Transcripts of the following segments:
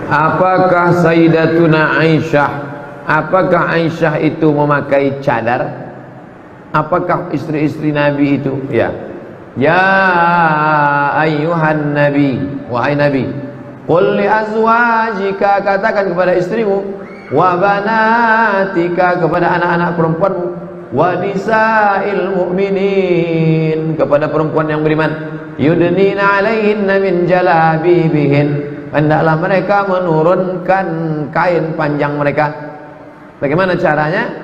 Apakah Sayyidatuna Aisyah, apakah Aisyah itu memakai cadar? Apakah istri-istri Nabi itu? Ya. Ya ayyuhan nabi, wahai Nabi, qul li azwajika, katakan kepada istrimu, wa banatika, kepada anak-anak perempuanmu, wa nisa'il mu'minin, kepada perempuan yang beriman, yudnina alaihinna min jalabibihin, hendaklah mereka menurunkan kain panjang mereka. Bagaimana caranya?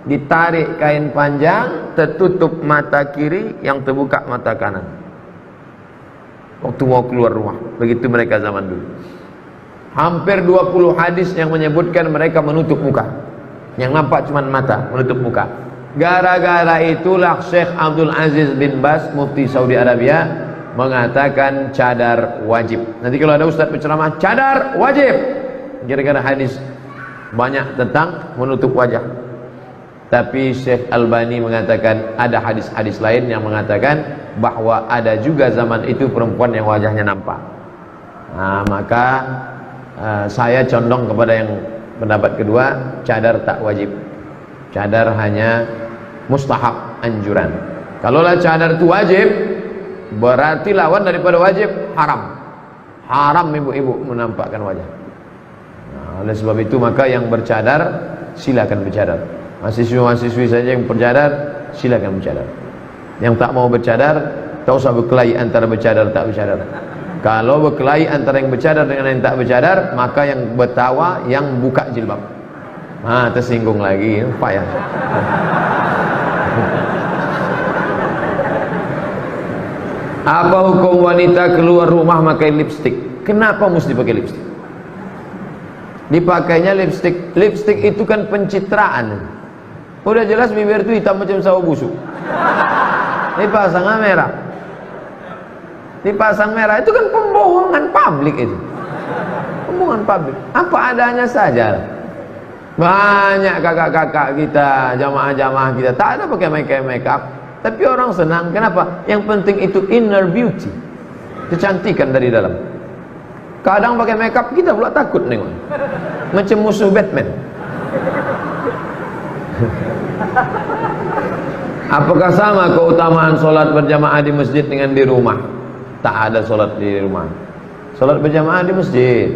Ditarik kain panjang, tertutup mata kiri, yang terbuka mata kanan waktu mau keluar rumah. Begitu mereka zaman dulu. Hampir 20 hadis yang menyebutkan mereka menutup muka, yang nampak cuma mata, menutup muka. Gara-gara itulah Syekh Abdul Aziz bin Baz, mufti Saudi Arabia, mengatakan cadar wajib. Nanti kalau ada ustaz berceramah, cadar wajib, gara-gara hadis banyak tentang menutup wajah. Tapi Syekh Albani mengatakan ada hadis-hadis lain yang mengatakan bahwa ada juga zaman itu perempuan yang wajahnya nampak. Nah, maka saya condong kepada yang pendapat kedua, cadar tak wajib. Cadar hanya mustahab, anjuran. Kalaulah cadar itu wajib, berarti lawan daripada wajib haram. Haram ibu-ibu menampakkan wajah. Nah, oleh sebab itu maka yang bercadar silakan bercadar. Mahasiswa-mahasiswi saja yang bercadar silakan bercadar. Yang tak mau bercadar, tak usah berkelahi antara bercadar tak bercadar. Kalau berkelahi antara yang bercadar dengan yang tak bercadar, maka yang bertawa yang buka jilbab. Tersinggung lagi, payah. Apa hukum wanita keluar rumah pakai lipstik? Kenapa mesti pakai lipstik? Dipakainya lipstik. Lipstik itu kan pencitraan. Udah jelas bibir itu hitam macam sawo busuk. Dipasang merah. Dipasang merah itu kan pembohongan publik itu. Pembohongan publik. Apa adanya saja. Banyak kakak-kakak kita, jamaah-jamaah kita tak ada pakai make up. Tapi orang senang. Kenapa? Yang penting itu inner beauty, kecantikan dari dalam. Kadang pakai make up kita pula takut nengok, macam musuh Batman. Apakah sama keutamaan solat berjamaah di masjid dengan di rumah? Tak ada solat di rumah. Solat berjamaah di masjid.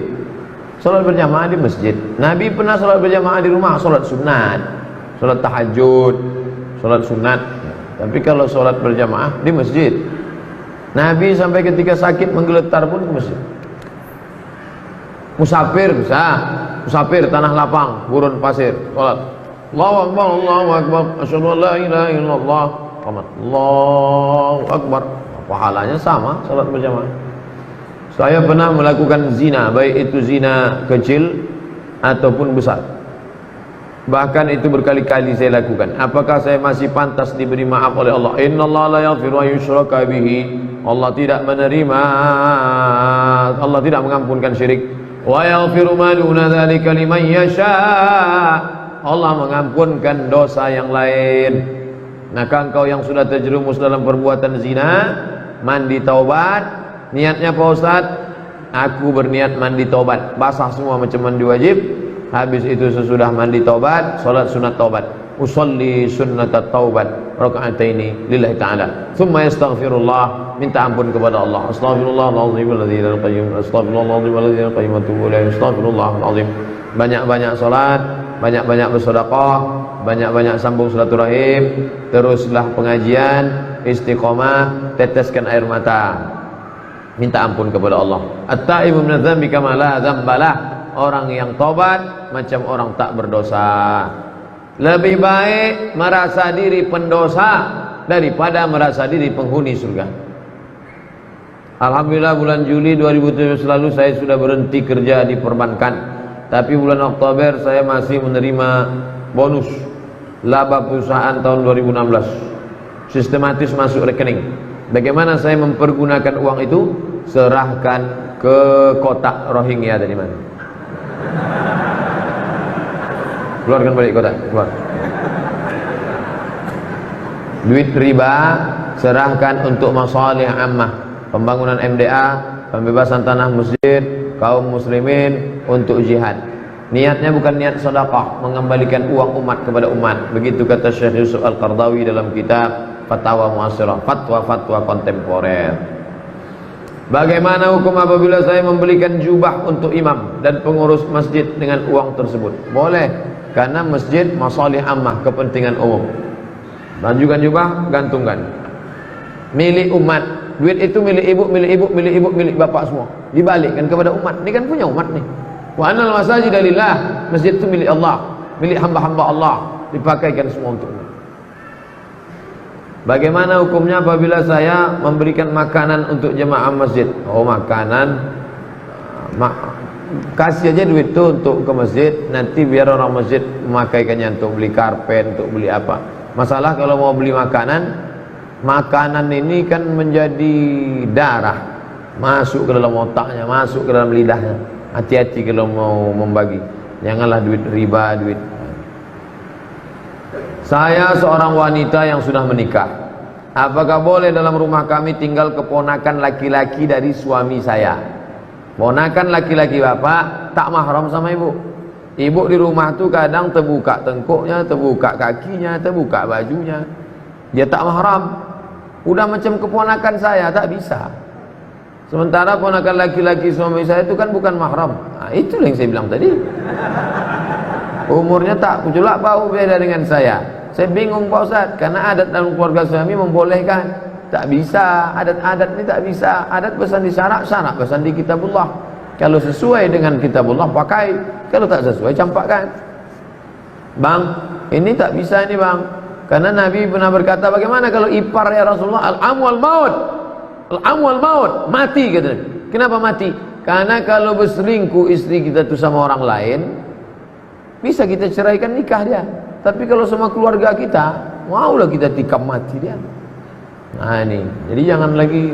Solat berjamaah di masjid. Nabi pernah solat berjamaah di rumah, solat sunat, solat tahajud, solat sunat. Tapi kalau solat berjamaah di masjid, Nabi sampai ketika sakit menggeletar pun ke masjid. Musafir bisa, musafir tanah lapang, gurun pasir, solat. Allahu Akbar, Allahu Akbar, asyhadu an la ilaha illallah, Allahu Akbar. Pahalanya sama salat berjamaah. Saya pernah melakukan zina, baik itu zina kecil ataupun besar. Bahkan itu berkali-kali saya lakukan. Apakah saya masih pantas diberi maaf oleh Allah? Innallaha la yaghfiru an yushraka bihi. Allah tidak menerima, Allah tidak mengampunkan syirik. Wa yaghfiru ma duna dzalika liman yasha. Allah mengampunkan dosa yang lain. Maka engkau yang sudah terjerumus dalam perbuatan zina, mandi taubat. Niatnya Pak Ustaz, aku berniat mandi taubat, basah semua macam mandi wajib. Habis itu sesudah mandi taubat, salat sunat taubat. Usolli sunnat taubat raka'ataini lillahi ta'ala. Thumma yastaghfirullah, minta ampun kepada Allah. Astaghfirullahaladzim alladzi la qayyum, astaghfirullahaladzim alladzi la qayyum, atubu ilaih, astaghfirullahaladzim. Banyak-banyak salat, banyak-banyak bersedekah, banyak-banyak sambung silaturahim, teruslah pengajian, istiqomah, teteskan air mata, minta ampun kepada Allah. At-taibu minadz dzambi kama la dzambalah. Orang yang tobat macam orang tak berdosa. Lebih baik merasa diri pendosa daripada merasa diri penghuni surga. Alhamdulillah bulan Juli 2017 lalu saya sudah berhenti kerja di perbankan. Tapi bulan Oktober saya masih menerima bonus laba perusahaan tahun 2016. Sistematis masuk rekening. Bagaimana saya mempergunakan uang itu? Serahkan ke kotak Rohingya dari mana? Keluarkan balik kotak, keluar. Duit riba serahkan untuk masalih ammah, pembangunan MDA, pembebasan tanah masjid, kaum muslimin untuk jihad. Niatnya bukan niat sedekah, mengembalikan uang umat kepada umat. Begitu kata Syekh Yusuf Al-Qaradawi dalam kitab Fatwa Mu'asirah, fatwa-fatwa kontemporer. Bagaimana hukum apabila saya membelikan jubah untuk imam dan pengurus masjid dengan uang tersebut? Boleh, karena masjid masalih ammah, kepentingan umum. Bajukan jubah, gantungkan. Milik umat. Duit itu milik ibu, milik ibu, milik ibu, milik bapak semua. Dibalikkan kepada umat. Ini kan punya umat nih. Wa annal masajida lillah. Masjid itu milik Allah, milik hamba-hamba Allah, dipakaikan semua untuk umat. Bagaimana hukumnya apabila saya memberikan makanan untuk jemaah masjid? Oh, makanan, kasih aja duit itu untuk ke masjid, nanti biar orang masjid memakaikannya untuk beli karpet, untuk beli apa. Masalah kalau mau beli makanan, makanan ini kan menjadi darah, masuk ke dalam otaknya, masuk ke dalam lidahnya. Hati-hati kalau mau membagi, janganlah duit riba, duit. Saya seorang wanita yang sudah menikah. Apakah boleh dalam rumah kami tinggal keponakan laki-laki dari suami saya? Ponakan laki-laki bapak tak mahram sama ibu. Ibu di rumah tu kadang terbuka tengkuknya, terbuka kakinya, terbuka bajunya. Dia tak mahram. Udah macam keponakan saya, tak bisa. Sementara ponakan laki-laki suami saya itu kan bukan mahram. Nah, itu yang saya bilang tadi. Umurnya tak pula bau beda dengan saya. Saya bingung Pak Ustaz, karena adat dalam keluarga suami membolehkan. Tak bisa, adat-adat ini tak bisa. Adat pesan di syarak, syarak pesan di kitabullah. Kalau sesuai dengan kitabullah pakai, kalau tak sesuai campakkan. Bang, ini tak bisa ini bang. Karena Nabi pernah berkata, bagaimana kalau ipar ya Rasulullah? Al-amwal maut. Al-amwal maut, mati kata Nabi. Kenapa mati? Karena kalau berselingkuh istri kita itu sama orang lain, bisa kita ceraikan nikah dia. Tapi kalau sama keluarga kita, maulah kita tikam mati dia. Nah ini, jadi jangan lagi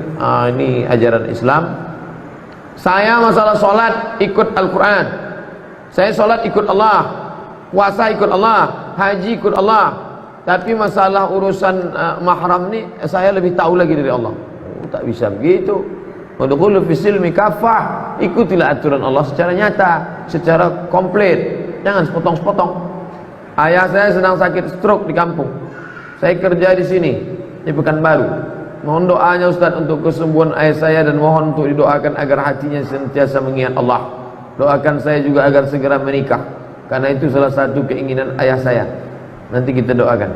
ini ajaran Islam. Saya masalah sholat ikut Al-Quran. Saya sholat ikut Allah, puasa ikut Allah, haji ikut Allah. Tapi masalah urusan mahram ni saya lebih tahu lagi dari Allah. Tak bisa begitu. Udkhulu fis silmi kafah. Ikutilah aturan Allah secara nyata, secara komplit. Jangan sepotong-sepotong. Ayah saya sedang sakit stroke di kampung. Saya kerja di sini, di Pekanbaru. Mohon doanya Ustaz untuk kesembuhan ayah saya dan mohon untuk didoakan agar hatinya senantiasa mengingat Allah. Doakan saya juga agar segera menikah, karena itu salah satu keinginan ayah saya. Nanti kita doakan.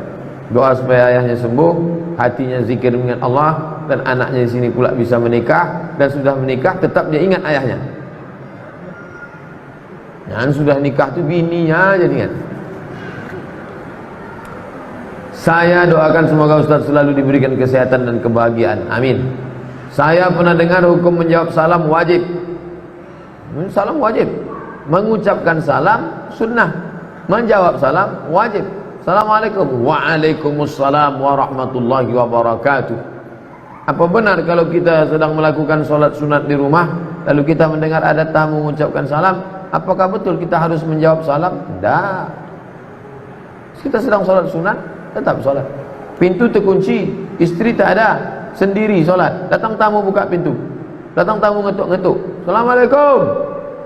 Doa supaya ayahnya sembuh, hatinya zikir mengingat Allah, dan anaknya di sini pula bisa menikah, dan sudah menikah tetap dia ingat ayahnya. Dan sudah nikah tu bininya aja ingat. Saya doakan semoga Ustaz selalu diberikan kesehatan dan kebahagiaan. Amin. Saya pernah dengar hukum menjawab salam wajib. Salam wajib. Mengucapkan salam sunnah. Menjawab salam wajib. Assalamualaikum. Waalaikumsalam warahmatullahi wabarakatuh. Apa benar kalau kita sedang melakukan solat sunat di rumah, lalu kita mendengar ada tamu mengucapkan salam, apakah betul kita harus menjawab salam? Tidak. Kita sedang solat sunat, tetap solat. Pintu terkunci, istri tak ada, sendiri solat. Datang tamu buka pintu, datang tamu ngetuk-ngetuk, Assalamualaikum,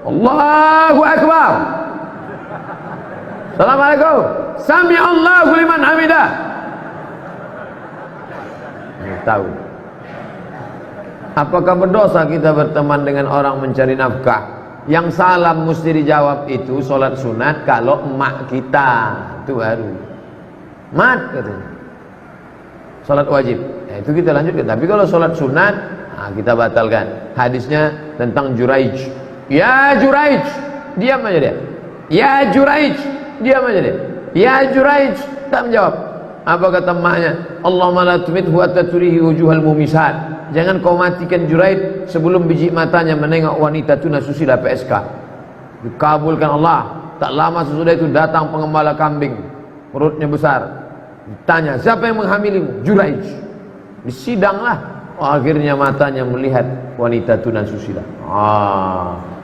Allahu Akbar, Assalamualaikum, Sami'allahu liman hamidah. Tahu. Apakah berdosa kita berteman dengan orang mencari nafkah? Yang salam mesti dijawab itu solat sunat kalau emak kita, itu baru mat katanya. Solat wajib, ya, itu kita lanjutkan. Tapi kalau solat sunat, nah, kita batalkan. Hadisnya tentang Juraij. Ya Juraij, diam aja dia. Ya Juraij, diam aja dia. Ya Juraij, tak menjawab. Apa kata emaknya? Allahumma la tumithu hatta turihi wujuhal mumisat. Jangan kau matikan Juraij sebelum biji matanya menengok wanita tuna susila PSK. Dikabulkan Allah. Tak lama sesudah itu datang pengembala kambing, perutnya besar. Ditanya, siapa yang menghamilimu? Juraij. Disidanglah. Oh, akhirnya matanya melihat wanita tuna susila.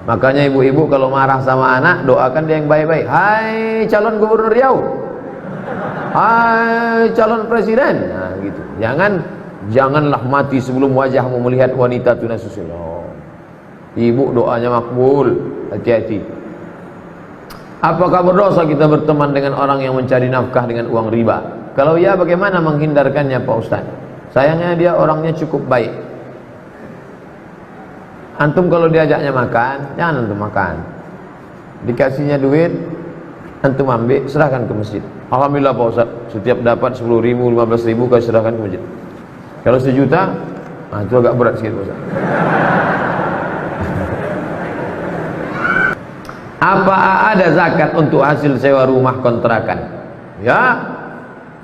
Makanya ibu-ibu kalau marah sama anak, doakan dia yang baik-baik. Hai calon gubernur Riau, hai calon presiden. Nah gitu. Janganlah mati sebelum wajahmu melihat wanita tuna susila. Ibu doanya makbul. Hati-hati. Apakah berdosa kita berteman dengan orang yang mencari nafkah dengan uang riba? Kalau ya, bagaimana menghindarkannya Pak Ustaz? Sayangnya dia orangnya cukup baik. Antum kalau diajaknya makan, jangan antum makan. Dikasihnya duit, antum ambil, serahkan ke masjid. Alhamdulillah Pak Ustaz, setiap dapat 10.000, 15.000 kau serahkan ke masjid. Kalau 1 juta, nah itu agak berat sikit Pak Ustaz. Apa ada zakat untuk hasil sewa rumah kontrakan? Ya,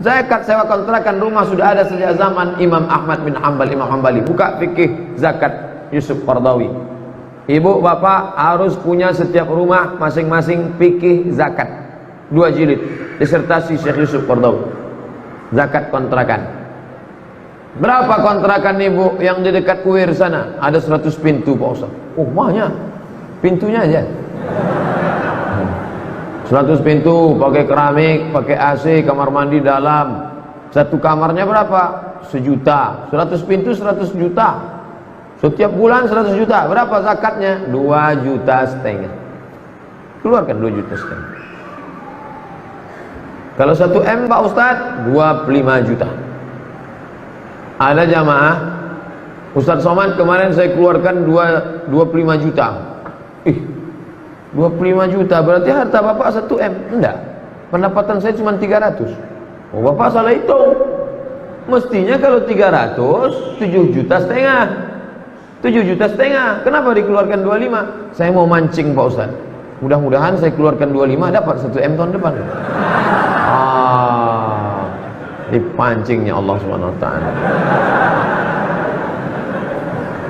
zakat sewa kontrakan rumah sudah ada sejak zaman Imam Ahmad bin Hanbal, Imam Hanbali. Buka fikih zakat Yusuf Qaradawi. Ibu bapak harus punya setiap rumah masing-masing fikih zakat 2 jilid, disertasi Syekh Yusuf Qaradawi. Zakat kontrakan. Berapa kontrakan ibu yang di dekat kuir sana? Ada 100 pintu Pak Ustaz. Oh banyak, pintunya aja 100 pintu, pakai keramik, pakai AC, kamar mandi dalam. Satu kamarnya berapa? 1 juta. 100 pintu 100 juta. Setiap bulan 100 juta. Berapa zakatnya? 2,5 juta. Keluarkan 2,5 juta. Kalau 1 M Pak Ustaz, 25 juta. Ada jamaah, Ustaz Somad kemarin saya keluarkan 25 juta. 25 juta berarti harta bapak 1 M. Enggak, pendapatan saya cuma 300. Oh bapak salah hitung. Mestinya kalau 300 7,5 juta. 7,5 juta. Kenapa dikeluarkan 25? Saya mau mancing Pak Ustaz. Mudah-mudahan saya keluarkan 25 dapat 1 M tahun depan. Dipancingnya Allah Subhanahu wa taala.